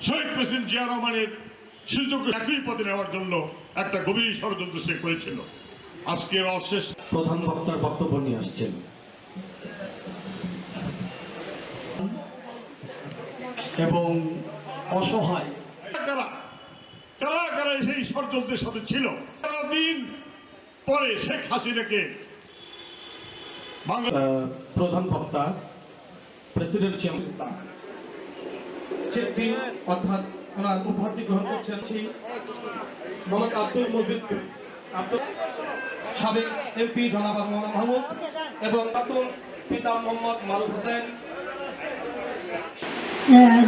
শহীদ president Zia রহমানের সুযোগ একই পদে নেওয়ার জন্য একটা গভীর ষড়যন্ত্র সে করেছিল। আজকের অশেষ প্রধান বক্তার বক্তব্য নিয়ে আসছেন। এবং অসহায় কারা কারা সেই ষড়যন্ত্রের সাথে ছিল। দিন পরে শেখ হাসিনাকে প্রধান বক্তা প্রেসিডেন্ট চেকটি অর্থাৎ ওনার উপহারটি গ্রহণ করছেন মোহাম্মদ আব্দুল মজিদ সাবেক এমপি জনাব মোহাম্মদ মাহমুদ এবং নতুন পিতা মোহাম্মদ মারুফ হোসেন।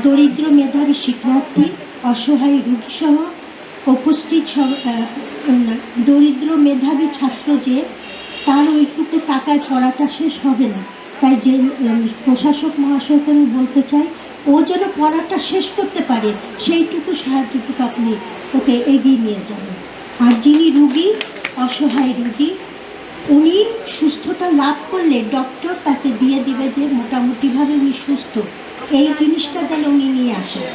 দরিদ্র মেধাবী শিক্ষার্থী, অসহায় রোগী সহ উপস্থিত দরিদ্র মেধাবী ছাত্র যে তার ওইটুকু টাকায় পড়াটা শেষ হবে না, তাই যে প্রশাসক মহাশয়কে আমি বলতে চাই ও যেন পড়াটা শেষ করতে পারে সেইটুকু সাহায্যটুকু আপনি ওকে এগিয়ে নিয়ে যাবেন। আর যিনি রুগী, অসহায় রুগী, উনি সুস্থতা লাভ করলে ডক্টর তাকে দিয়ে দিবে যে মোটামুটিভাবে উনি সুস্থ, এই জিনিসটা যেন উনি নিয়ে আসেন,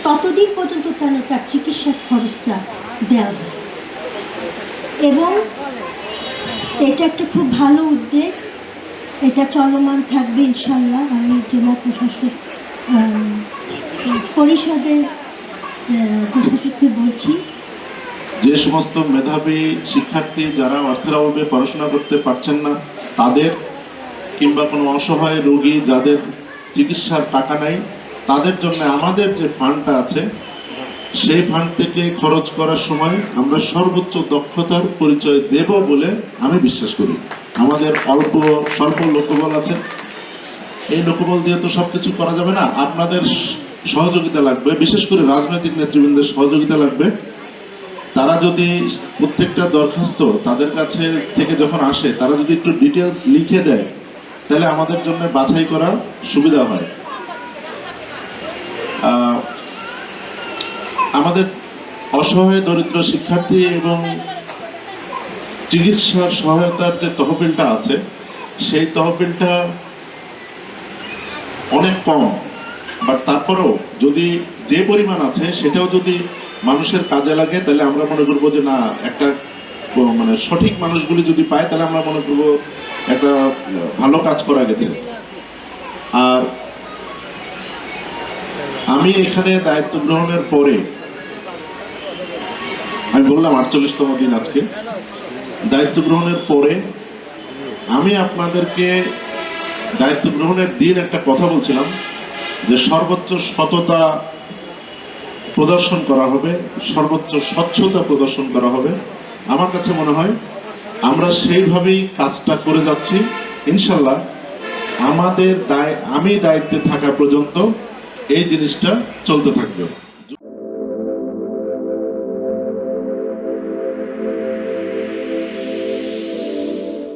ততদিন পর্যন্ত যেন তার চিকিৎসার খরচটা দেওয়া হয়। এবং এটা একটা খুব ভালো উদ্যোগ, এটা চলমান থাকবে ইনশাল্লাহ। আমি জেলা প্রশাসক পরিষদের প্রশাসককে বলছি, যে সমস্ত মেধাবী শিক্ষার্থী যারা অর্থের অভাবে পড়াশোনা করতে পারছেন না তাদের, কিংবা কোনো অসহায় রোগী যাদের চিকিৎসার টাকা নাই, তাদের জন্য আমাদের যে ফান্ডটা আছে সেই ফান্ড থেকে খরচ করার সময় আমরা সর্বোচ্চ দক্ষতার পরিচয় দেব বলে আমি বিশ্বাস করি। আমাদের স্বল্প লোকবল আছে, এই লোকবল দিয়ে তো সবকিছু করা যাবে না, আপনাদের সহযোগিতা লাগবে, বিশেষ করে রাজনৈতিক নেতৃবৃন্দের সহযোগিতা লাগবে। তারা যদি প্রত্যেকটা দরখাস্ত তাদের কাছে থেকে যখন আসে তারা যদি একটু ডিটেলস লিখে দেয় তাহলে আমাদের জন্য বাছাই করা সুবিধা হয়। আমাদের অসহায় দরিদ্র শিক্ষার্থী এবং চিকিৎসার সহায়তার যে তহবিলটা আছে সেই তহবিলটা অনেক কম, বাট তারপরেও যদি যে পরিমাণ আছে সেটাও যদি মানুষের কাজে লাগে তাহলে আমরা মনে করবো যে না, একটা মানে সঠিক মানুষগুলি যদি পায় তাহলে আমরা মনে করবো একটা ভালো কাজ করা গেছে। আর আমি এখানে দায়িত্ব গ্রহণের পরে, আমি বললাম 48তম দিন আজকে, দায়িত্ব গ্রহণের পরে আমি আপনাদেরকে দায়িত্ব গ্রহণের দিন একটা কথা বলছিলাম যে সর্বোচ্চ সততা প্রদর্শন করা হবে, সর্বোচ্চ স্বচ্ছতা প্রদর্শন করা হবে। আমার কাছে মনে হয় আমরা সেইভাবেই কাজটা করে যাচ্ছি। ইনশাল্লাহ আমি দায়িত্বে থাকা পর্যন্ত এই জিনিসটা চলতে থাকবে।